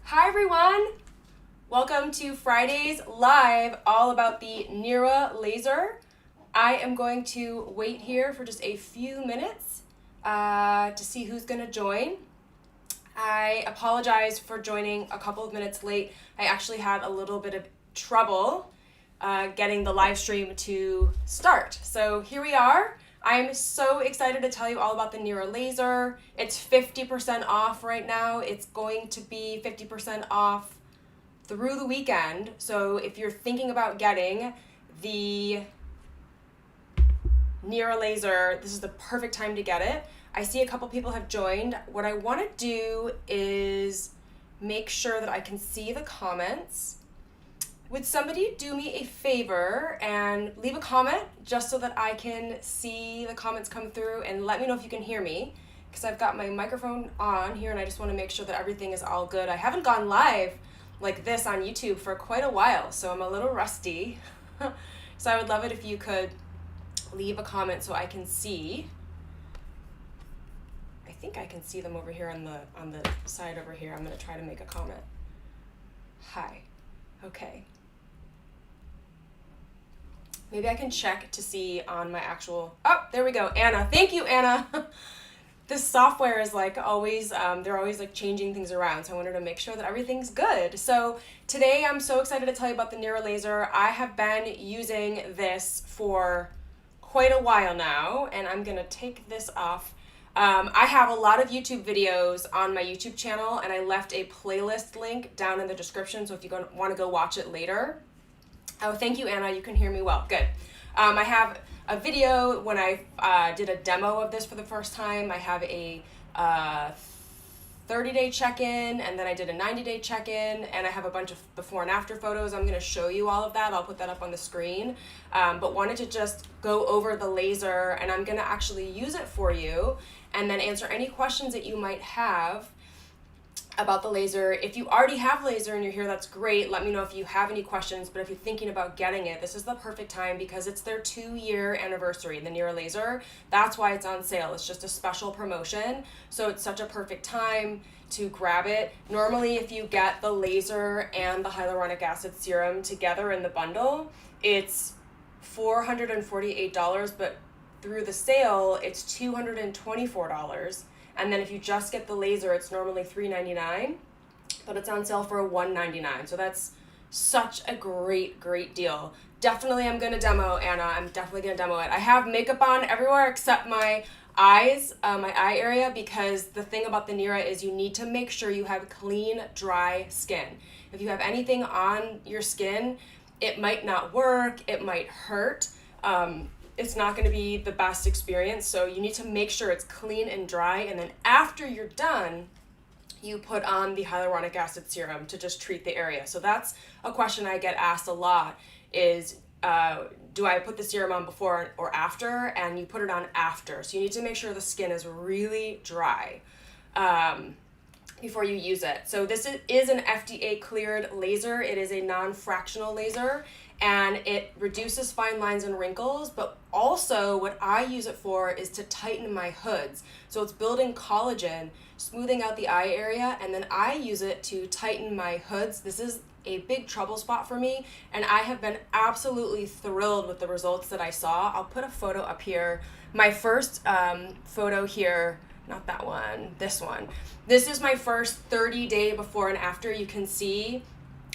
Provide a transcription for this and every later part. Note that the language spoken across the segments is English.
Hi everyone! Welcome to Friday's Live, all about the NIRA laser. I am going to wait here for just a few minutes to see who's going to join. I apologize for joining a couple of minutes late. I actually had a little bit of trouble getting the live stream to start. So here we are. I'm so excited to tell you all about the NIRA laser. It's 50% off right now. It's going to be 50% off through the weekend. So if you're thinking about getting the NIRA laser, this is the perfect time to get it. I see a couple people have joined. What I want to do is make sure that I can see the comments. Would somebody do me a favor and leave a comment just so that I can see the comments come through, and let me know if you can hear me, because I've got my microphone on here and I just want to make sure that everything is all good. I haven't gone live like this on YouTube for quite a while, so I'm a little rusty. So I would love it if you could leave a comment so I can see. I think I can see them over here on the side over here. I'm going to try to make a comment. Hi. Okay. Maybe I can check to see on my actual, oh, there we go, Anna. Thank you, Anna. This software is like always, they're always like changing things around, so I wanted to make sure that everything's good. So today I'm so excited to tell you about the NIRA laser. I have been using this for quite a while now, and I'm gonna take this off. I have a lot of YouTube videos on my YouTube channel, and I left a playlist link down in the description, so if you want to go watch it later. Oh, thank you, Anna. You can hear me well. Good. I have a video when I did a demo of this for the first time. I have a 30-day check-in, and then I did a 90-day check-in, and I have a bunch of before and after photos. I'm going to show you all of that. I'll put that up on the screen. But wanted to just go over the laser, and I'm going to actually use it for you and then answer any questions that you might have about the laser. If you already have laser and you're here, that's great. Let me know if you have any questions, but if you're thinking about getting it, this is the perfect time because it's their 2-year anniversary, the NIRA laser. That's why it's on sale. It's just a special promotion. So it's such a perfect time to grab it. Normally, if you get the laser and the hyaluronic acid serum together in the bundle, it's $448, but through the sale, it's $224. And then if you just get the laser, it's normally $399, but it's on sale for $199. So that's such a great, great deal. Definitely I'm going to demo, Anna. I'm definitely going to demo it. I have makeup on everywhere except my eyes, my eye area, because the thing about the NIRA is you need to make sure you have clean, dry skin. If you have anything on your skin, it might not work, it might hurt. It's not going to be the best experience, so you need to make sure it's clean and dry, and then after you're done, you put on the hyaluronic acid serum to just treat the area. So that's a question I get asked a lot is, do I put the serum on before or after? And you put it on after. So you need to make sure the skin is really dry before you use it. So this is an FDA cleared laser. It is a non-fractional laser, and it reduces fine lines and wrinkles, but also what I use it for is to tighten my hoods. So it's building collagen, smoothing out the eye area, and then I use it to tighten my hoods. This is a big trouble spot for me, and I have been absolutely thrilled with the results that I saw. I'll put a photo up here. My first photo here, not that one, this one. This is my first 30-day before and after. You can see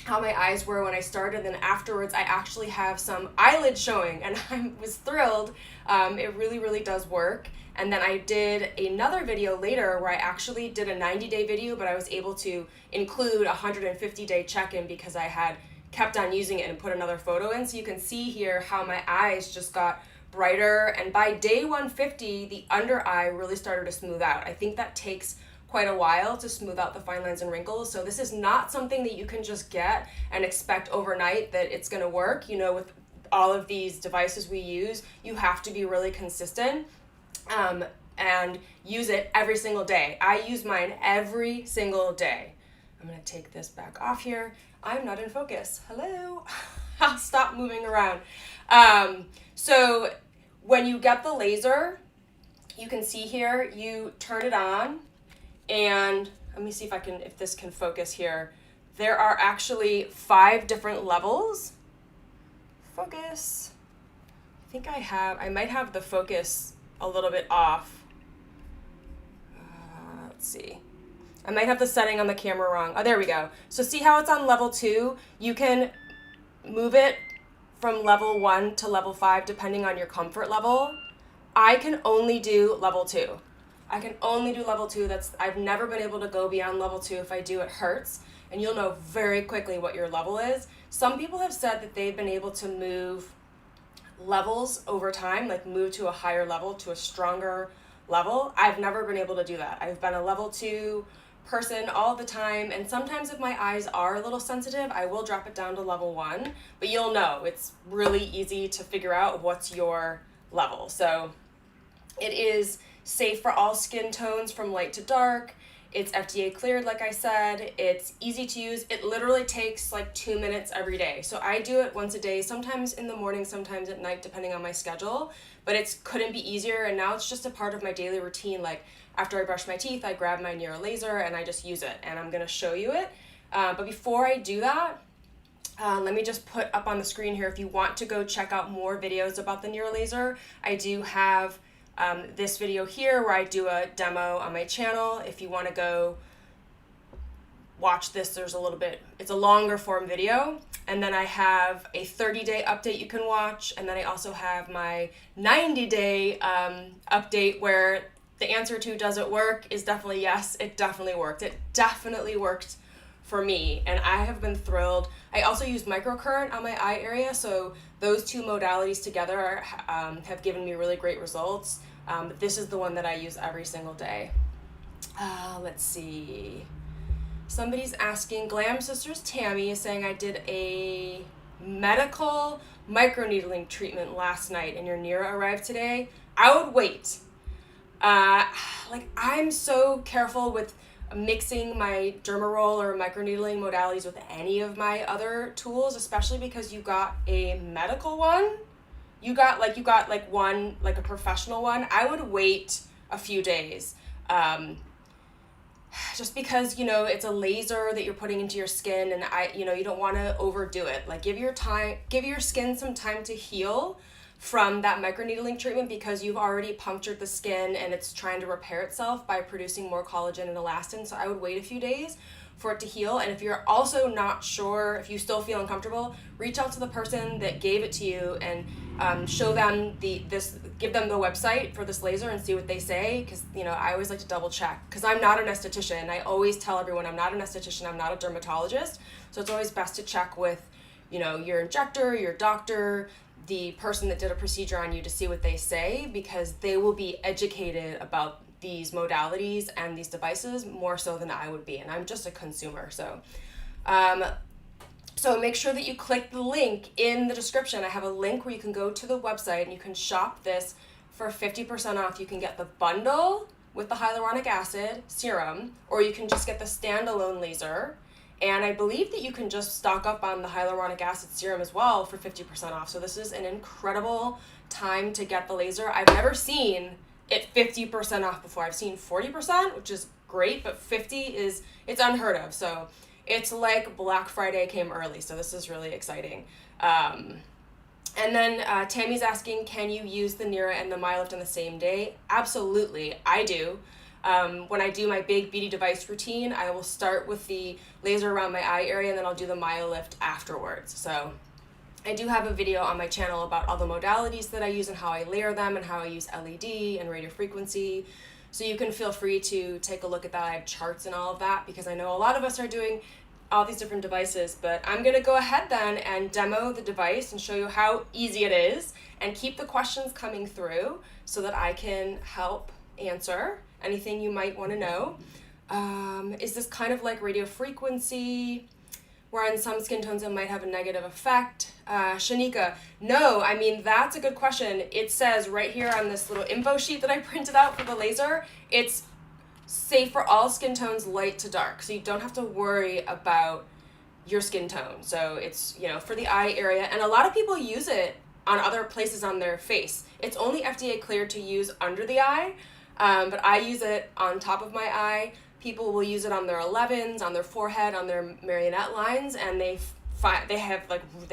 how my eyes were when I started, and afterwards I actually have some eyelids showing, and I was thrilled. It really, really does work. And then I did another video later where I actually did a 90-day video, but I was able to include a 150-day check-in because I had kept on using it and put another photo in. So you can see here how my eyes just got brighter, and by day 150, the under eye really started to smooth out. I think that takes quite a while to smooth out the fine lines and wrinkles. So this is not something that you can just get and expect overnight that it's going to work. You know, with all of these devices we use, you have to be really consistent and use it every single day. I use mine every single day. I'm going to take this back off here. I'm not in focus. Hello. I'll stop moving around. So when you get the laser, you can see here, you turn it on, and let me see if this can focus here. there are actually 5 different levels. Focus. I might have the focus a little bit off. Let's see. I might have the setting on the camera wrong. Oh, there we go. So see how it's on level 2? You can move it from level 1 to level 5 depending on your comfort level. I can only do level 2. I've never been able to go beyond level 2. If I do, it hurts. And you'll know very quickly what your level is. Some people have said that they've been able to move levels over time, like move to a higher level, to a stronger level. I've never been able to do that. I've been a level 2 person all the time, and sometimes if my eyes are a little sensitive, I will drop it down to level 1, but you'll know it's really easy to figure out what's your level. So it is safe for all skin tones from light to dark. It's FDA cleared, like I said. It's easy to use. It literally takes like 2 minutes every day. So I do it once a day, sometimes in the morning, sometimes at night, depending on my schedule, but it couldn't be easier. And now it's just a part of my daily routine. Like after I brush my teeth, I grab my NIRA laser and I just use it, and I'm gonna show you it. But before I do that, let me just put up on the screen here, if you want to go check out more videos about the NIRA laser, I do have this video here where I do a demo on my channel. If you want to go watch this, it's a longer form video. And then I have a 30-day update you can watch. And then I also have my 90-day update where the answer to does it work is definitely yes, it definitely worked. It definitely worked for me, and I have been thrilled. I also use microcurrent on my eye area, so those 2 modalities together have given me really great results. This is the one that I use every single day. Let's see. Somebody's asking, Glam Sisters Tammy is saying, I did a medical microneedling treatment last night and your NIRA arrived today. I would wait. I'm so careful with mixing my dermaroll or microneedling modalities with any of my other tools, especially because you got a medical one. You got one, like a professional one. I would wait a few days. Just because, it's a laser that you're putting into your skin, and you don't want to overdo it. Like give your skin some time to heal from that microneedling treatment, because you've already punctured the skin and it's trying to repair itself by producing more collagen and elastin. So I would wait a few days for it to heal. And if you're also not sure, if you still feel uncomfortable, reach out to the person that gave it to you and show them give them the website for this laser and see what they say. Because I always like to double check, because I'm not an esthetician. I always tell everyone I'm not an esthetician, I'm not a dermatologist. So it's always best to check with your injector, your doctor, the person that did a procedure on you, to see what they say, because they will be educated about these modalities and these devices more so than I would be, and I'm just a consumer. So make sure that you click the link in the description. I have a link where you can go to the website and you can shop this for 50% off. You can get the bundle with the hyaluronic acid serum, or you can just get the standalone laser. And I believe that you can just stock up on the hyaluronic acid serum as well for 50% off. So this is an incredible time to get the laser. I've never seen it 50% off before. I've seen 40%, which is great, but 50 it's unheard of. So it's like Black Friday came early. So this is really exciting. And then Tammy's asking, can you use the NIRA and the MyoLift on the same day? Absolutely, I do. When I do my big beauty device routine, I will start with the laser around my eye area, and then I'll do the MyoLift afterwards. So I do have a video on my channel about all the modalities that I use and how I layer them and how I use LED and radio frequency. So you can feel free to take a look at that. I have charts and all of that, because I know a lot of us are doing all these different devices, but I'm gonna go ahead then and demo the device and show you how easy it is, and keep the questions coming through so that I can help answer anything you might want to know. Is this kind of like radio frequency, where on some skin tones it might have a negative effect? Shanika, no, I mean, that's a good question. It says right here on this little info sheet that I printed out for the laser, it's safe for all skin tones, light to dark. So you don't have to worry about your skin tone. So it's, for the eye area, and a lot of people use it on other places on their face. It's only FDA cleared to use under the eye. But I use it on top of my eye. people will use it on their 11s, on their forehead, on their marionette lines, and they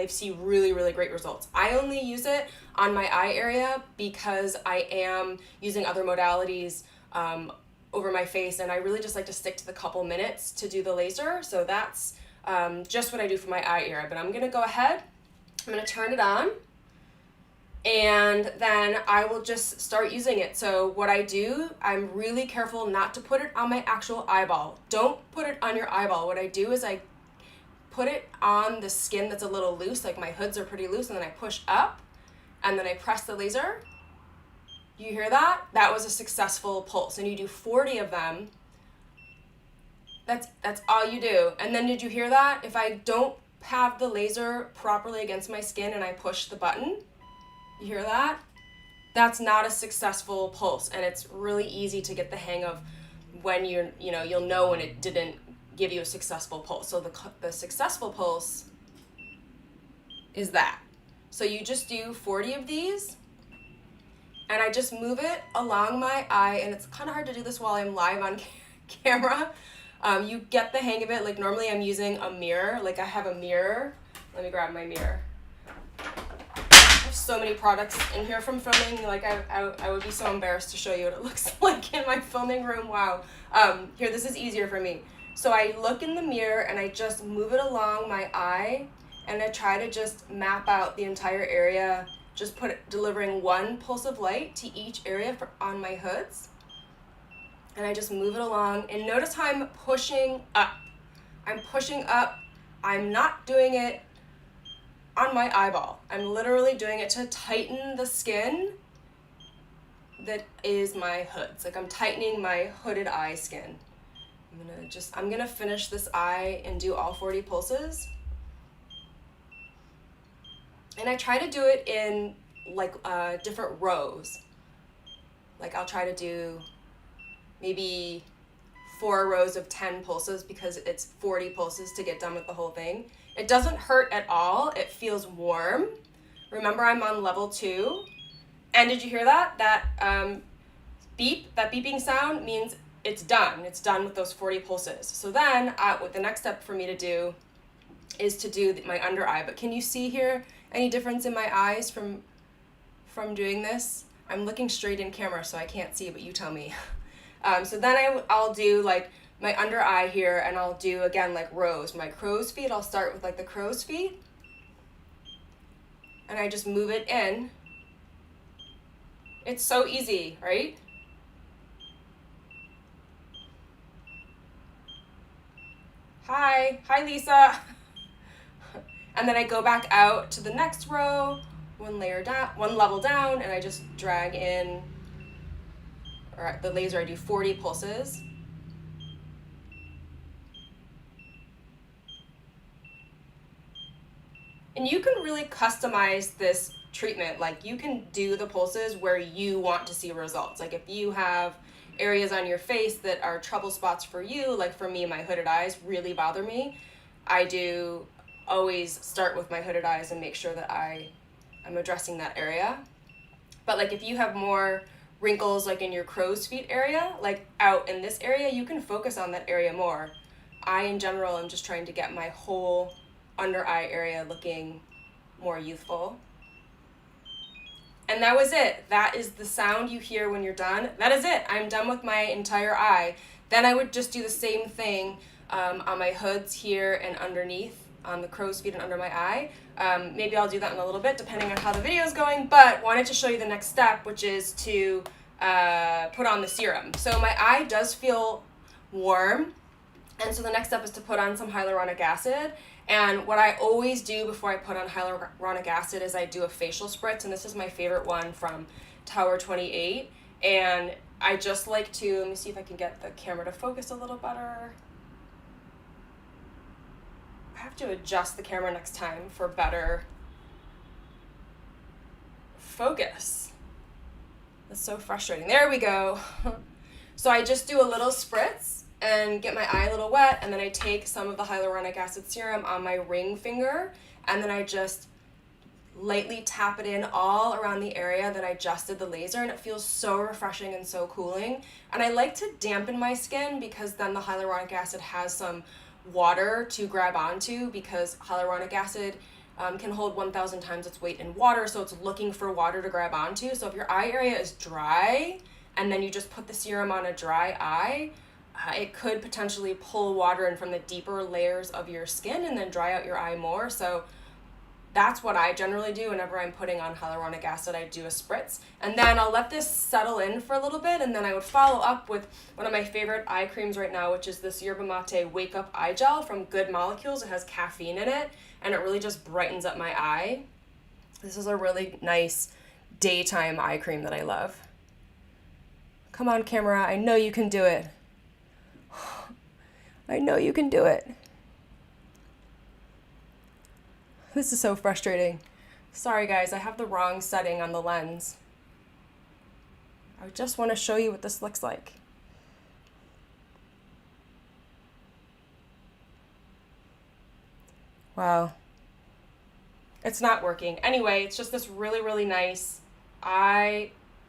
see really, really great results. I only use it on my eye area because I am using other modalities over my face, and I really just like to stick to the couple minutes to do the laser. So that's just what I do for my eye area. But I'm gonna go ahead, I'm gonna turn it on, and then I will just start using it. So what I do, I'm really careful not to put it on my actual eyeball. Don't put it on your eyeball. What I do is I put it on the skin that's a little loose, like my hoods are pretty loose, and then I push up, and then I press the laser. You hear that? That was a successful pulse, and you do 40 of them. That's all you do. And then did you hear that? If I don't have the laser properly against my skin and I push the button, you hear that? That's not a successful pulse, and it's really easy to get the hang of when you'll know when it didn't give you a successful pulse. So the successful pulse is that. So you just do 40 of these, and I just move it along my eye, and it's kind of hard to do this while I'm live on camera. You get the hang of it. Like normally I'm using a mirror, like I have a mirror. Let me grab my mirror. I have so many products in here from filming, like I would be so embarrassed to show you what it looks like in my filming room. Wow. Here, this is easier for me. So I look in the mirror and I just move it along my eye, and I try to just map out the entire area, just delivering one pulse of light to each area on my hoods. And I just move it along, and notice how I'm pushing up. I'm pushing up. I'm not doing it on my eyeball. I'm literally doing it to tighten the skin that is my hoods. Like I'm tightening my hooded eye skin. I'm gonna finish this eye and do all 40 pulses. And I try to do it in like different rows. Like I'll try to do maybe 4 rows of 10 pulses because it's 40 pulses to get done with the whole thing. It doesn't hurt at all. It feels warm. Remember, I'm on level 2. And did you hear that? That beep, that beeping sound means it's done. It's done with those 40 pulses. So then what the next step for me to do is to do my under eye. But can you see here any difference in my eyes from doing this? I'm looking straight in camera, so I can't see, but you tell me. So then I'll do like my under eye here, and I'll do again like rows. My crow's feet, I'll start with like the crow's feet, and I just move it in. It's so easy, right? Hi Lisa. And then I go back out to the next row, one level down, and I just drag in, or the laser, I do 40 pulses. And you can really customize this treatment. Like you can do the pulses where you want to see results. Like if you have areas on your face that are trouble spots for you, like for me, my hooded eyes really bother me. I do always start with my hooded eyes and make sure that I'm addressing that area. But like if you have more wrinkles like in your crow's feet area, like out in this area, you can focus on that area more. I in general am just trying to get my whole under eye area looking more youthful. And that was it. That is the sound you hear when you're done. That is it. I'm done with my entire eye. Then I would just do the same thing on my hoods here and underneath on the crow's feet and under my eye. Maybe I'll do that in a little bit depending on how the video is going, but wanted to show you the next step, which is to put on the serum. So my eye does feel warm, and so the next step is to put on some hyaluronic acid. And what I always do before I put on hyaluronic acid is I do a facial spritz, and this is my favorite one from Tower 28. And I just like to, let me see if I can get the camera to focus a little better. I have to adjust the camera next time for better focus. That's so frustrating. There we go. So I just do a little spritz and get my eye a little wet, and then I take some of the hyaluronic acid serum on my ring finger, and then I just lightly tap it in all around the area that I just did the laser, and it feels so refreshing and so cooling. And I like to dampen my skin because then the hyaluronic acid has some water to grab onto, because hyaluronic acid can hold 1,000 times its weight in water, so it's looking for water to grab onto. So if your eye area is dry and then you just put the serum on a dry eye, it could potentially pull water in from the deeper layers of your skin and then dry out your eye more. So that's what I generally do whenever I'm putting on hyaluronic acid. I do a spritz, and then I'll let this settle in for a little bit, and then I would follow up with one of my favorite eye creams right now, which is this Yerba Mate Wake Up Eye Gel from Good Molecules. It has caffeine in it, and it really just brightens up my eye. This is a really nice daytime eye cream that I love. Come on, camera. I know you can do it. I know you can do it. This is so frustrating. Sorry guys, I have the wrong setting on the lens. I just want to show you what this looks like. Wow. It's not working. Anyway, it's just this really, really nice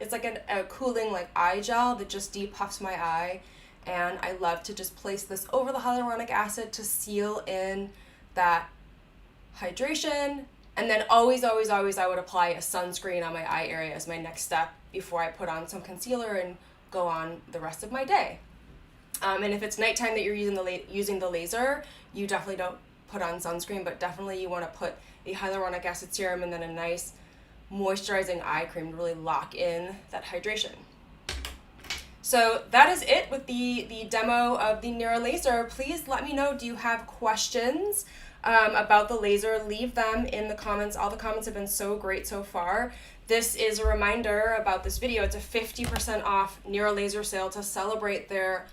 it's like a cooling like eye gel that just depuffs my eye. And I love to just place this over the hyaluronic acid to seal in that hydration. And then always, always, always I would apply a sunscreen on my eye area as my next step before I put on some concealer and go on the rest of my day. And if it's nighttime that you're using the laser, you definitely don't put on sunscreen, but definitely you want to put a hyaluronic acid serum and then a nice moisturizing eye cream to really lock in that hydration. So that is it with the demo of the NIRA laser. Please let me know, do you have questions about the laser? Leave them in the comments. All the comments have been so great so far. This is a reminder about this video. It's a 50% off NIRA laser sale to celebrate their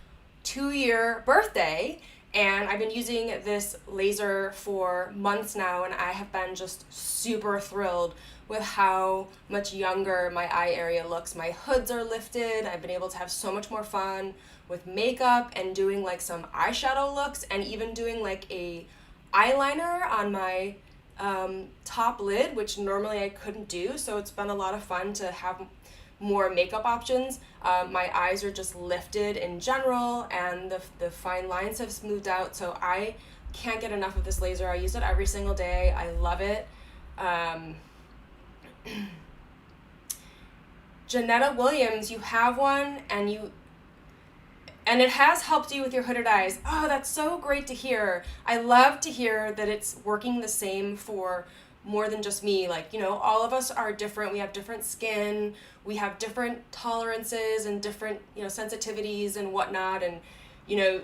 2-year birthday. And I've been using this laser for months now, and I have been just super thrilled with how much younger my eye area looks. My hoods are lifted. I've been able to have so much more fun with makeup and doing like some eyeshadow looks, and even doing like a eyeliner on my top lid, which normally I couldn't do. So it's been a lot of fun to have more makeup options. My eyes are just lifted in general, and the fine lines have smoothed out. So I can't get enough of this laser. I use it every single day. I love it. Janetta Williams, you have one, and it has helped you with your hooded eyes. Oh, that's so great to hear. I love to hear that it's working the same for more than just me. Like, you know, all of us are different. We have different skin. We have different tolerances and different, you know, sensitivities and whatnot. And, you know,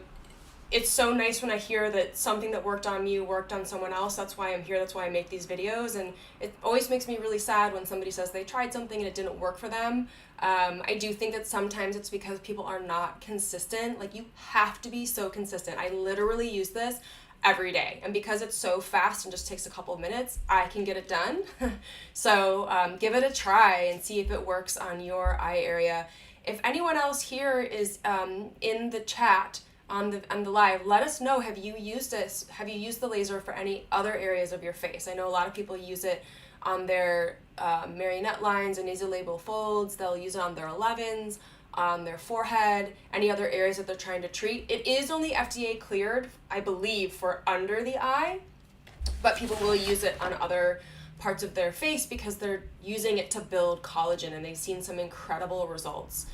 it's so nice when I hear that something that worked on me worked on someone else. That's why I'm here. That's why I make these videos. And it always makes me really sad when somebody says they tried something and it didn't work for them. I do think that sometimes it's because people are not consistent. Like, you have to be so consistent. I literally use this every day. And because it's so fast and just takes a couple of minutes, I can get it done. So give it a try and see if it works on your eye area. If anyone else here is in the chat, on the live, let us know, have you used this? Have you used the laser for any other areas of your face? I know a lot of people use it on their marionette lines and nasolabial folds. They'll use it on their 11s, on their forehead, any other areas that they're trying to treat. It is only FDA cleared, I believe, for under the eye, but people will use it on other parts of their face because they're using it to build collagen, and they've seen some incredible results.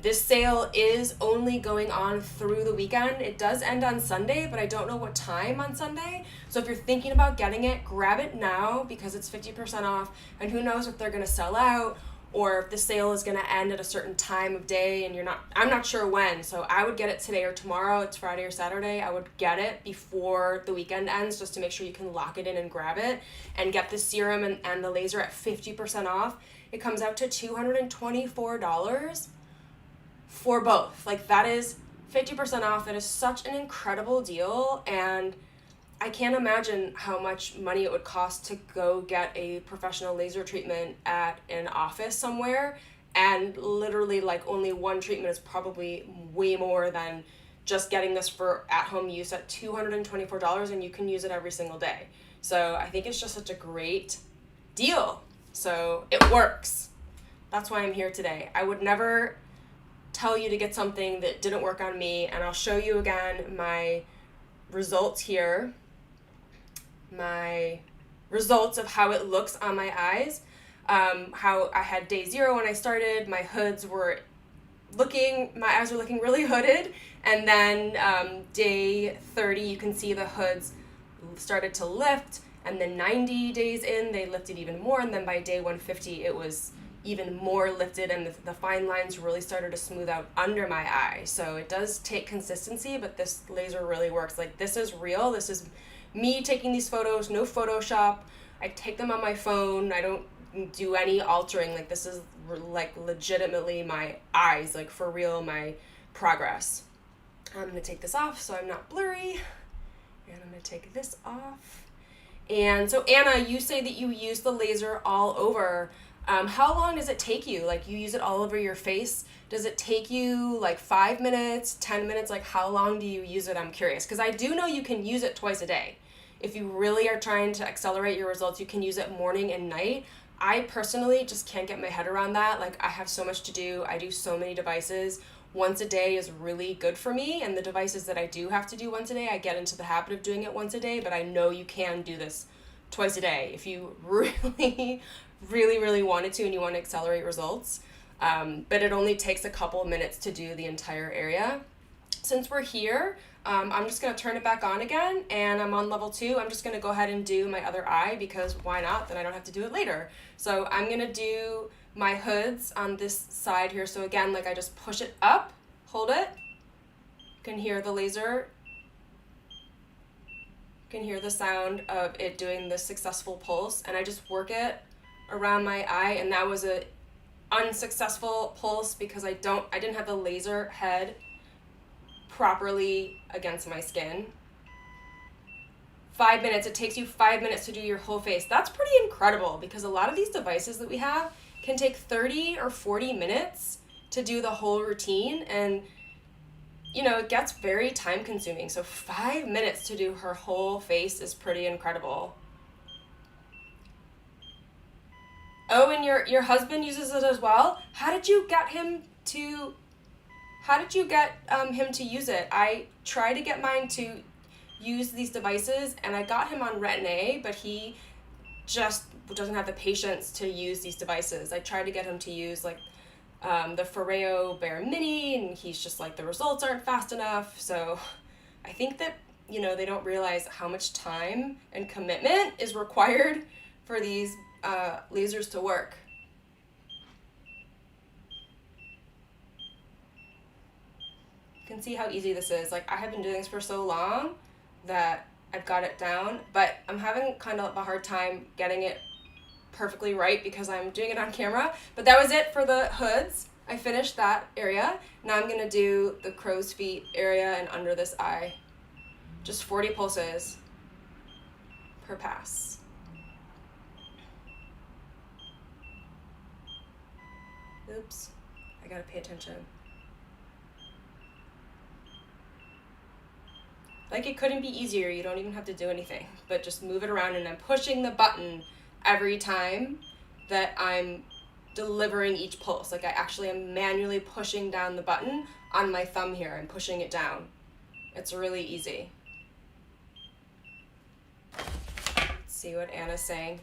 This sale is only going on through the weekend. It does end on Sunday, but I don't know what time on Sunday. So if you're thinking about getting it, grab it now because it's 50% off, and who knows if they're going to sell out or if the sale is going to end at a certain time of day and I'm not sure when. So I would get it today or tomorrow. It's Friday or Saturday. I would get it before the weekend ends just to make sure you can lock it in and grab it and get the serum and the laser at 50% off. It comes out to $224 for both. Like, that is 50% off. That is such an incredible deal, and I can't imagine how much money it would cost to go get a professional laser treatment at an office somewhere, and literally like only one treatment is probably way more than just getting this for at-home use at $224, and you can use it every single day. So I think it's just such a great deal. So it works. That's why I'm here today. I would never tell you to get something that didn't work on me, and I'll show you again my results here. My results of how it looks on my eyes. How I had day 0 when I started, my eyes were looking really hooded, and then day 30 you can see the hoods started to lift, and then 90 days in they lifted even more, and then by day 150 it was even more lifted, and the fine lines really started to smooth out under my eye. So it does take consistency, but this laser really works. Like, this is real. This is me taking these photos, no Photoshop. I take them on my phone. I don't do any altering. Like, this is like legitimately my eyes, like for real, my progress. I'm gonna take this off so I'm not blurry, and I'm gonna take this off. And so Anna, you say that you use the laser all over. How long does it take you? Like, you use it all over your face. Does it take you like 5 minutes, 10 minutes? Like, how long do you use it? I'm curious, because I do know you can use it twice a day. If you really are trying to accelerate your results, you can use it morning and night. I personally just can't get my head around that. Like, I have so much to do. I do so many devices. Once a day is really good for me, and the devices that I do have to do once a day, I get into the habit of doing it once a day, but I know you can do this twice a day if you really wanted to and you want to accelerate results. But it only takes a couple minutes to do the entire area. Since we're here, I'm just going to turn it back on again, and I'm on level 2. I'm just going to go ahead and do my other eye, because why not? Then I don't have to do it later. So I'm going to do my hoods on this side here. So again, like, I just push it up, hold it. You can hear the laser. You can hear the sound of it doing the successful pulse, and I just work it around my eye, and that was a unsuccessful pulse because I didn't have the laser head properly against my skin. 5 minutes. It takes you 5 minutes to do your whole face. That's pretty incredible, because a lot of these devices that we have can take 30 or 40 minutes to do the whole routine, and it gets very time consuming. So 5 minutes to do her whole face is pretty incredible. Oh, and your husband uses it as well? How did you get him to use it? I try to get mine to use these devices, and I got him on Retin-A, but he just doesn't have the patience to use these devices. I tried to get him to use like the Foreo Bear Mini, and he's just like, the results aren't fast enough. So I think that they don't realize how much time and commitment is required for these lasers to work. You can see how easy this is. Like, I have been doing this for so long that I've got it down, but I'm having kind of a hard time getting it perfectly right because I'm doing it on camera. But that was it for the hoods. I finished that area. Now I'm gonna do the crow's feet area and under this eye. Just 40 pulses per pass. Oops, I gotta pay attention. Like, it couldn't be easier. You don't even have to do anything, but just move it around, and I'm pushing the button every time that I'm delivering each pulse. Like, I actually am manually pushing down the button on my thumb here and pushing it down. It's really easy. Let's see what Anna's saying.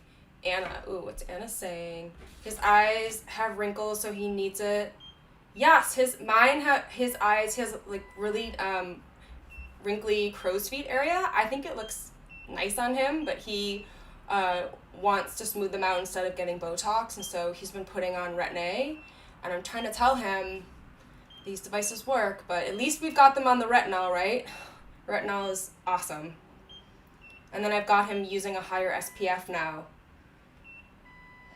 What's Anna saying? His eyes have wrinkles, so he needs it. Yes, his eyes has like really wrinkly crow's feet area. I think it looks nice on him, but he wants to smooth them out instead of getting Botox, and so he's been putting on Retin-A, and I'm trying to tell him these devices work, but at least we've got them on the retinol, right? Retinol is awesome. And then I've got him using a higher SPF now,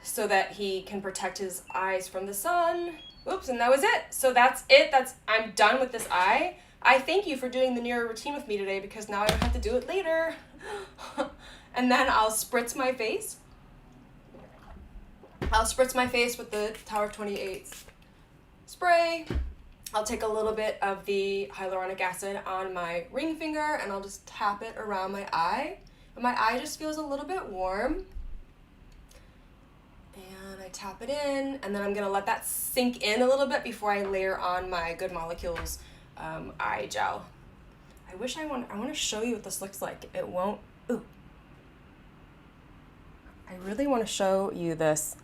so that he can protect his eyes from the sun. Oops, and that was it. So that's it. I'm done with this eye. I thank you for doing the NIRA routine with me today, because now I don't have to do it later. And then I'll spritz my face. I'll spritz my face with the Tower of 28 spray. I'll take a little bit of the hyaluronic acid on my ring finger, and I'll just tap it around my eye. And my eye just feels a little bit warm. I tap it in, and then I'm gonna let that sink in a little bit before I layer on my Good Molecules eye gel. I want to show you what this looks like. It won't, ooh. I really want to show you this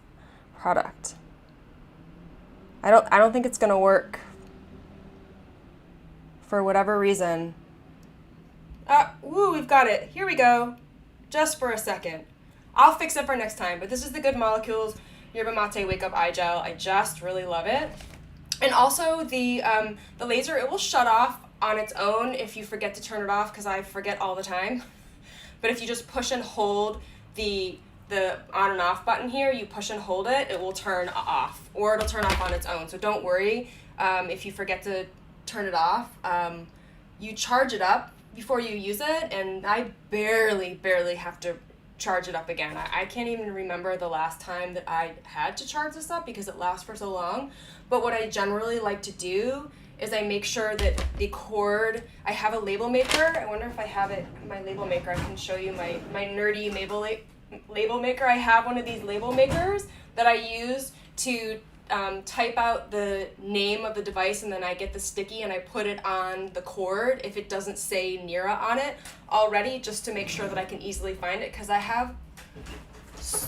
product. I don't think it's gonna work for whatever reason. Woo, we've got it. Here we go. Just for a second. I'll fix it for next time, but this is the Good Molecules Yerba Mate Wake Up Eye Gel. I just really love it. And also the laser, it will shut off on its own if you forget to turn it off, because I forget all the time. But if you just push and hold the on and off button here, you push and hold it, it will turn off, or it'll turn off on its own. So don't worry if you forget to turn it off. You charge it up before you use it, and I barely have to charge it up again. I can't even remember the last time that I had to charge this up because it lasts for so long. But what I generally like to do is I make sure that the cord, I have a label maker. I wonder if I have it, my label maker. I can show you my nerdy label maker. I have one of these label makers that I use to type out the name of the device, and then I get the sticky and I put it on the cord if it doesn't say NIRA on it already, just to make sure that I can easily find it, because I have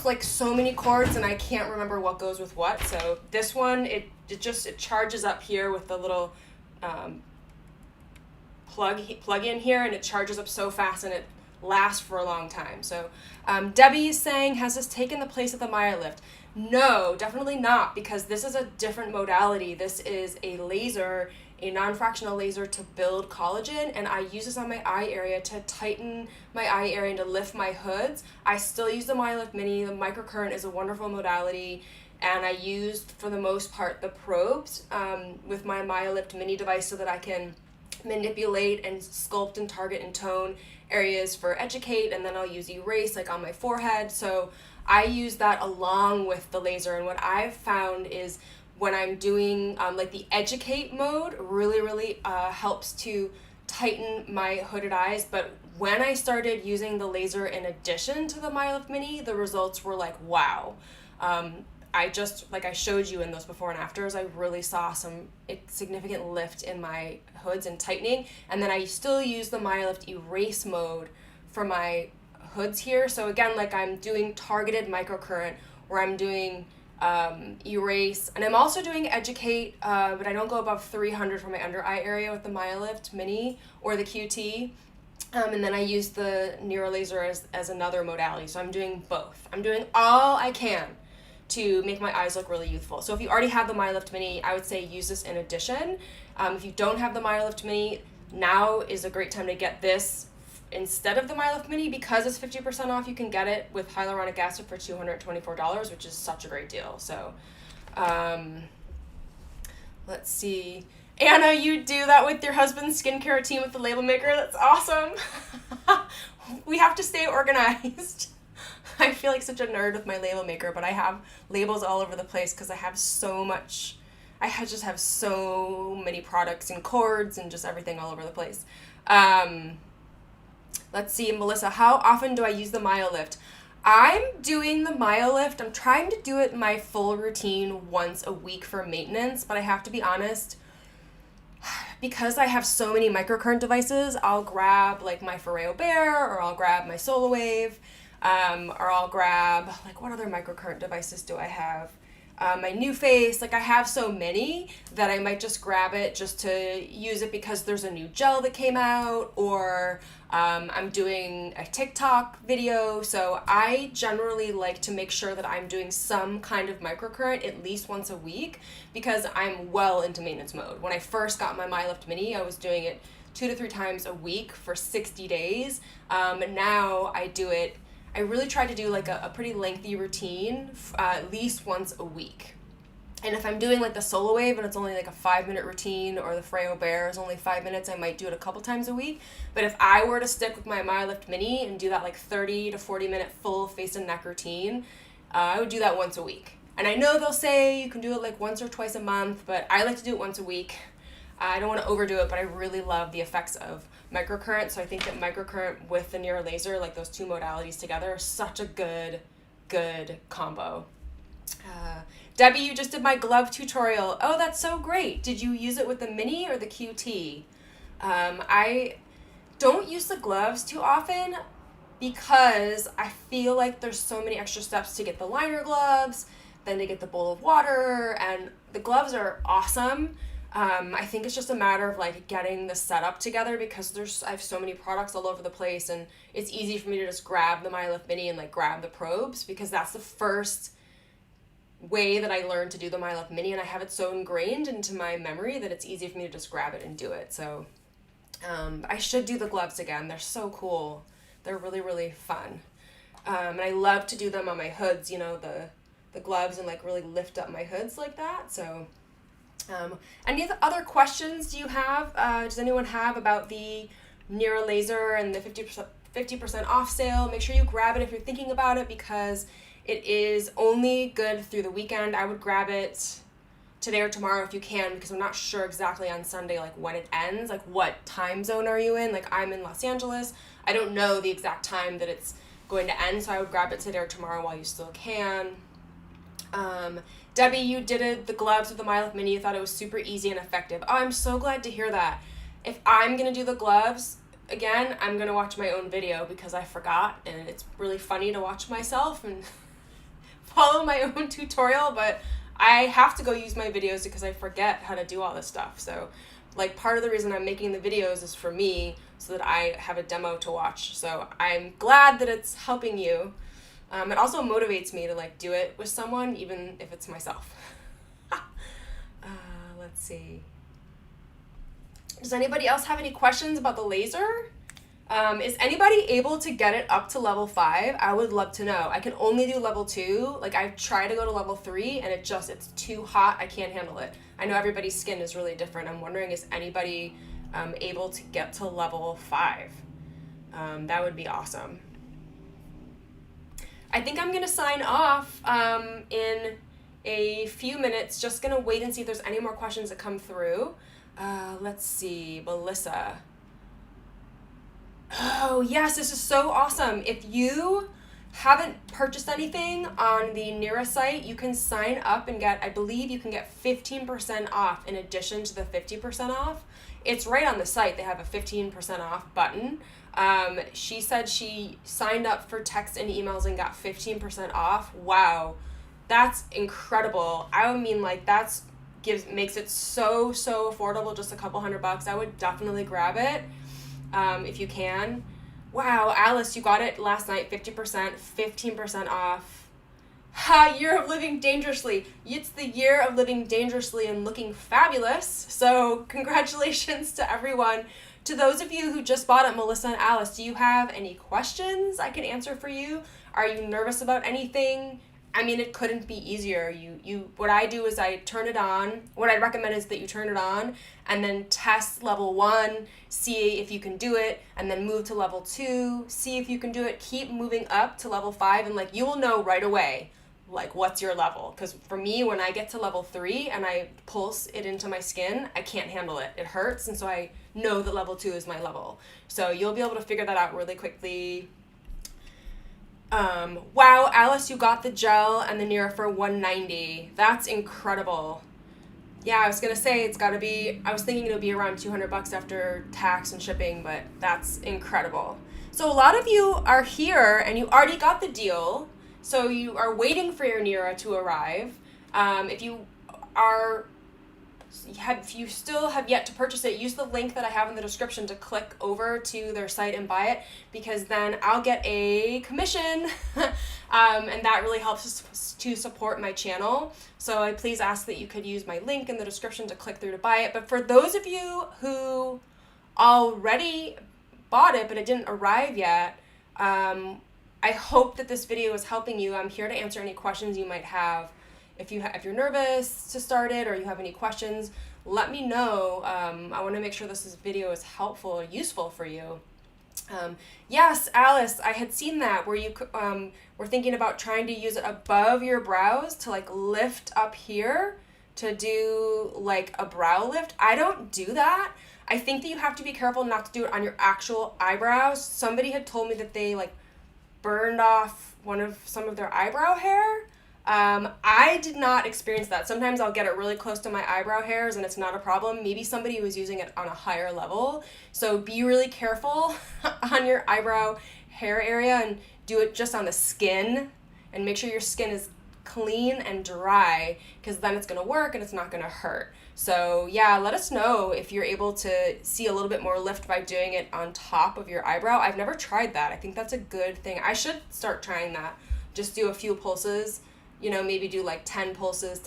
like so many cords and I can't remember what goes with what. So this one, it charges up here with the little plug in here, and it charges up so fast and it lasts for a long time. So Debbie is saying, has this taken the place of the MyoLift? No, definitely not, because this is a different modality. This is a laser, a non-fractional laser to build collagen, and I use this on my eye area to tighten my eye area and to lift my hoods. I still use the MyoLift Mini. The microcurrent is a wonderful modality, and I used, for the most part, the probes with my MyoLift Mini device so that I can manipulate and sculpt and target and tone areas for educate, and then I'll use erase like on my forehead. So I use that along with the laser, and what I've found is when I'm doing like the educate mode really helps to tighten my hooded eyes. But when I started using the laser in addition to the MyoLift Mini, the results were like, wow. I just, like I showed you in those before and afters, I really saw some significant lift in my hoods and tightening. And then I still use the MyoLift erase mode for my hoods here. So again, like I'm doing targeted microcurrent where I'm doing erase, and I'm also doing educate, but I don't go above 300 for my under eye area with the MyoLift Mini or the QT. And then I use the NIRA laser as another modality. So I'm doing both. I'm doing all I can to make my eyes look really youthful. So if you already have the MyoLift Mini, I would say use this in addition. If you don't have the MyoLift Mini, now is a great time to get this instead of the MyoLift Mini, because it's 50% off. You can get it with hyaluronic acid for $224, which is such a great deal. So let's see. Anna, you do that with your husband's skincare routine with the label maker? That's awesome. We have to stay organized. I feel like such a nerd with my label maker, but I have labels all over the place because I have so much. Just have so many products and cords and just everything all over the place. Let's see, Melissa, how often do I use the MyoLift? I'm doing the MyoLift. I'm trying to do it in my full routine once a week for maintenance, but I have to be honest, because I have so many microcurrent devices, I'll grab like my Foreo Bear, or I'll grab my Solar Wave, or I'll grab, like, what other microcurrent devices do I have? My New Face. Like, I have so many that I might just grab it just to use it because there's a new gel that came out, or I'm doing a TikTok video. So I generally like to make sure that I'm doing some kind of microcurrent at least once a week, because I'm well into maintenance mode. When I first got my MyoLift Mini, I was doing it 2 to 3 times a week for 60 days. And now I really try to do like a pretty lengthy routine, at least once a week. And if I'm doing like the Solar Wave and it's only like a 5-minute routine, or the Foreo Bear is only 5 minutes, I might do it a couple times a week. But if I were to stick with my MyoLift Mini and do that like 30 to 40 minute full face and neck routine, I would do that once a week. And I know they'll say you can do it like once or twice a month, but I like to do it once a week. I don't want to overdo it, but I really love the effects of microcurrent. So I think that microcurrent with the NIRA laser, like those two modalities together, are such a good combo. Debbie, you just did my glove tutorial. Oh, that's so great. Did you use it with the mini or the QT? I don't use the gloves too often because I feel like there's so many extra steps to get the liner gloves, then to get the bowl of water, and the gloves are awesome. I think it's just a matter of like getting the setup together because I have so many products all over the place, and it's easy for me to just grab the MyLift Mini and like grab the probes because that's the first way that I learned to do the MyLift Mini, and I have it so ingrained into my memory that it's easy for me to just grab it and do it. So I should do the gloves again. They're so cool. They're really, really fun. And I love to do them on my hoods, you know, the gloves, and like really lift up my hoods like that. So any other questions do you have? Does anyone have about the NIRA laser and the 50% off sale? Make sure you grab it if you're thinking about it because it is only good through the weekend. I would grab it today or tomorrow if you can because I'm not sure exactly on Sunday like when it ends. Like what time zone are you in? Like I'm in Los Angeles. I don't know the exact time that it's going to end, so I would grab it today or tomorrow while you still can. Debbie, you did the gloves with the MyLift Mini. You thought it was super easy and effective. Oh, I'm so glad to hear that. If I'm going to do the gloves, again, I'm going to watch my own video because I forgot, and it's really funny to watch myself and follow my own tutorial, but I have to go use my videos because I forget how to do all this stuff. So like part of the reason I'm making the videos is for me so that I have a demo to watch. So I'm glad that it's helping you. It also motivates me to like do it with someone, even if it's myself. Let's see. Does anybody else have any questions about the laser? Is anybody able to get it up to level 5? I would love to know. I can only do level 2. Like I've tried to go to level 3 and it's too hot. I can't handle it. I know everybody's skin is really different. I'm wondering, is anybody able to get to level 5? That would be awesome. I think I'm gonna sign off in a few minutes. Just gonna wait and see if there's any more questions that come through. Let's see, Melissa. Oh, yes, this is so awesome. If you haven't purchased anything on the NIRA site, you can sign up and I believe you can get 15% off in addition to the 50% off. It's right on the site. They have a 15% off button. She said she signed up for text and emails and got 15% off. Wow, that's incredible. I mean, like makes it so affordable, just a couple $100. I would definitely grab it. If you can. Wow, Alice, you got it last night, 50%, 15% off. Ha, year of living dangerously. It's the year of living dangerously and looking fabulous. So congratulations to everyone. To those of you who just bought it, Melissa and Alice, do you have any questions I can answer for you? Are you nervous about anything? I mean, it couldn't be easier. What I do is I turn it on. What I recommend is that you turn it on and then test level 1, see if you can do it, and then move to level 2, see if you can do it, keep moving up to level 5, and like you will know right away, like what's your level. Because for me, when I get to level 3 and I pulse it into my skin, I can't handle it. It hurts, and so I know that level 2 is my level. So you'll be able to figure that out really quickly. Wow, Alice, you got the gel and the NIRA for $190. That's incredible. Yeah, I was gonna say I was thinking it would be around $200 after tax and shipping, but that's incredible. So a lot of you are here and you already got the deal, so you are waiting for your NIRA to arrive. If you still have yet to purchase it, use the link that I have in the description to click over to their site and buy it, because then I'll get a commission and that really helps to support my channel. So I please ask that you could use my link in the description to click through to buy it. But for those of you who already bought it but it didn't arrive yet, I hope that this video is helping you. I'm here to answer any questions you might have. If you're nervous to start it or you have any questions, let me know. I want to make sure this video is helpful or useful for you. Yes, Alice, I had seen that where you were thinking about trying to use it above your brows to like lift up here to do like a brow lift. I don't do that. I think that you have to be careful not to do it on your actual eyebrows. Somebody had told me that they like burned off some of their eyebrow hair. I did not experience that. Sometimes I'll get it really close to my eyebrow hairs and it's not a problem. Maybe somebody was using it on a higher level. So be really careful on your eyebrow hair area and do it just on the skin, and make sure your skin is clean and dry, because then it's going to work and it's not going to hurt. So yeah, let us know if you're able to see a little bit more lift by doing it on top of your eyebrow. I've never tried that. I think that's a good thing. I should start trying that. Just do a few pulses, maybe do like 10 pulses,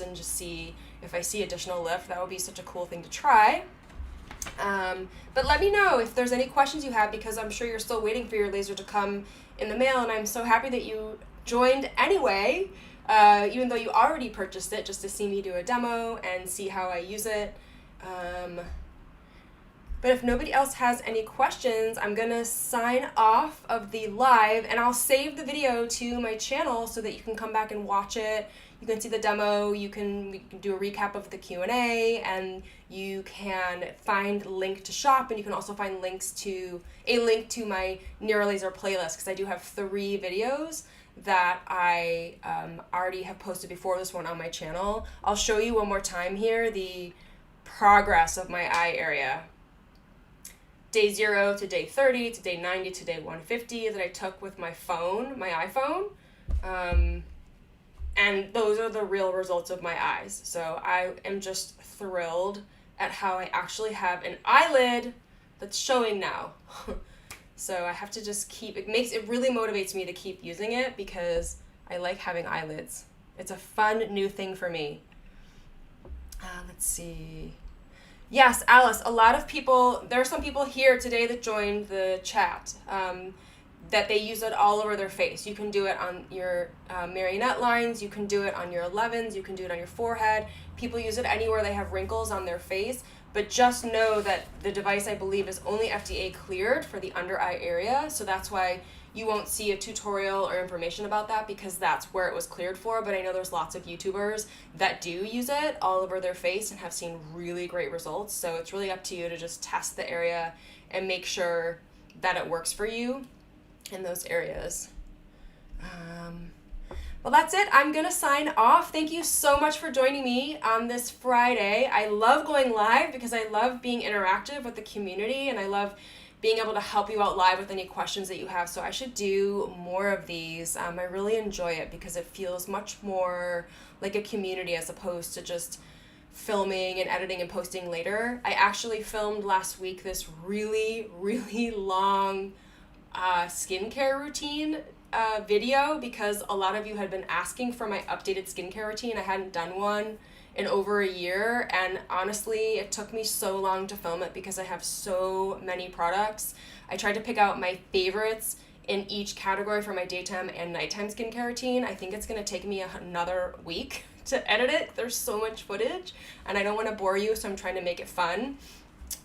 and just see if I see additional lift. That would be such a cool thing to try. But let me know if there's any questions you have, because I'm sure you're still waiting for your laser to come in the mail, and I'm so happy that you joined anyway, even though you already purchased it, just to see me do a demo and see how I use it. But if nobody else has any questions, I'm going to sign off of the live, and I'll save the video to my channel so that you can come back and watch it. You can see the demo, we can do a recap of the Q&A, and you can find link to shop, and you can also find a link to my NIRA laser playlist, because I do have 3 videos that I already have posted before this one on my channel. I'll show you one more time here the progress of my eye area. Day 0 to day 30 to day 90 to day 150 that I took with my iPhone. And those are the real results of my eyes. So I am just thrilled at how I actually have an eyelid that's showing now. So I have to just it really motivates me to keep using it, because I like having eyelids. It's a fun new thing for me. Let's see. Yes, Alice, there are some people here today that joined the chat, that they use it all over their face. You can do it on your marionette lines, you can do it on your 11s, you can do it on your forehead. People use it anywhere they have wrinkles on their face, but just know that the device, I believe, is only FDA cleared for the under eye area, so that's why you won't see a tutorial or information about that, because that's where it was cleared for. But I know there's lots of YouTubers that do use it all over their face and have seen really great results, so it's really up to you to just test the area and make sure that it works for you in those areas. Well, that's it. I'm gonna sign off. Thank you so much for joining me on this Friday. I love going live because I love being interactive with the community, and I love being able to help you out live with any questions that you have. So I should do more of these. I really enjoy it because it feels much more like a community as opposed to just filming and editing and posting later. I actually filmed last week this really, really long skincare routine video, because a lot of you had been asking for my updated skincare routine. I hadn't done one in over a year, and honestly it took me so long to film it because I have so many products. I tried to pick out my favorites in each category for my daytime and nighttime skincare routine. I think it's going to take me another week to edit it. There's so much footage and I don't want to bore you, so I'm trying to make it fun.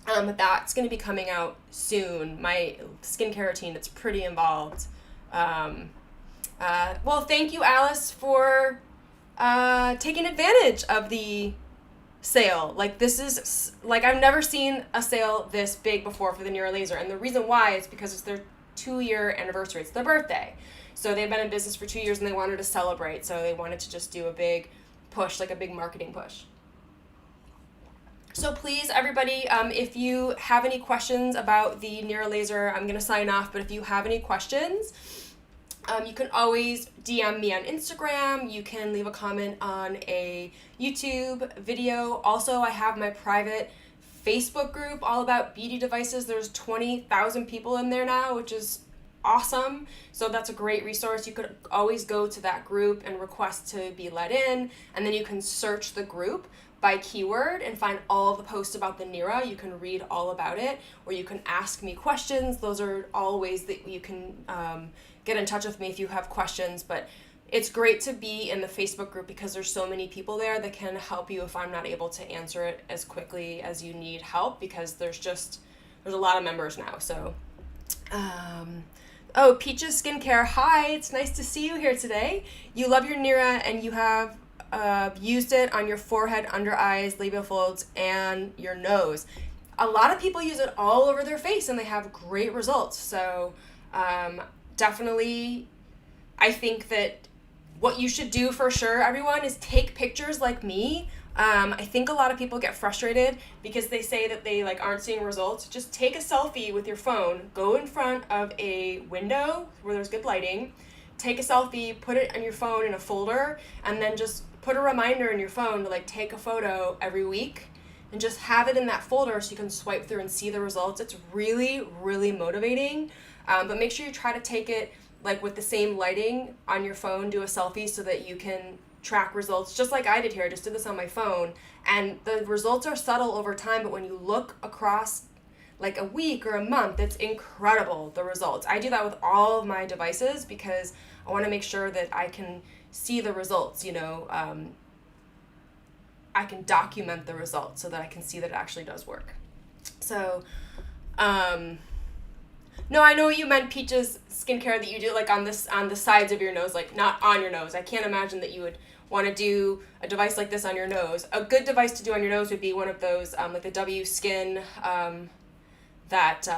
But that's going to be coming out soon. My skincare routine, it's pretty involved. Well, thank you, Alice, for taking advantage of the sale. Like, this is, like, I've never seen a sale this big before for the NIRA laser, and the reason why is because it's their 2-year anniversary. It's their birthday. So they've been in business for 2 years and they wanted to celebrate, so they wanted to just do a big push, like a big marketing push. So please, everybody, if you have any questions about the NIRA laser, I'm going to sign off, but if you have any questions, you can always DM me on Instagram. You can leave a comment on a YouTube video. Also, I have my private Facebook group all about beauty devices. There's 20,000 people in there now, which is awesome. So that's a great resource. You could always go to that group and request to be let in, and then you can search the group by keyword and find all of the posts about the NIRA. You can read all about it, or you can ask me questions. Those are all ways that you can get in touch with me if you have questions. But it's great to be in the Facebook group because there's so many people there that can help you if I'm not able to answer it as quickly as you need help, because there's a lot of members now. So oh, Peaches Skincare, hi, it's nice to see you here today. You love your NIRA and you have used it on your forehead, under eyes, labial folds, and your nose. A lot of people use it all over their face and they have great results. So definitely, I think that What you should do for sure, everyone, is take pictures like me. I think a lot of people get frustrated because they say that they like aren't seeing results. Just take a selfie with your phone, go in front of a window where there's good lighting, take a selfie, put it on your phone in a folder, and then just put a reminder in your phone to like take a photo every week and just have it in that folder so you can swipe through and see the results. It's really, really motivating. But make sure you try to take it like with the same lighting on your phone, do a selfie so that you can track results, just like I did here. I just did this on my phone, and the results are subtle over time, but when you look across like a week or a month, it's incredible, the results. I do that with all of my devices because I want to make sure that I can see the results, I can document the results so that I can see that it actually does work. So, no, I know what you meant, Peach's skincare that you do like on the sides of your nose, like not on your nose. I can't imagine that you would want to do a device like this on your nose. A good device to do on your nose would be one of those like the W Skin that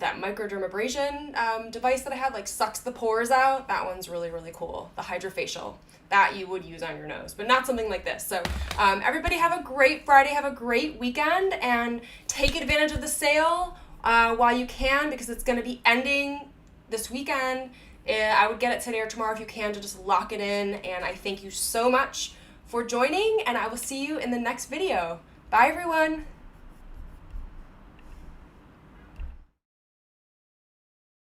microdermabrasion device that I have, like sucks the pores out. That one's really, really cool. The hydrofacial that you would use on your nose, but not something like this. So everybody have a great Friday, have a great weekend, and take advantage of the sale while you can, because it's going to be ending this weekend. I would get it today or tomorrow if you can, to just lock it in. And I thank you so much for joining, and I will see you in the next video. Bye, everyone.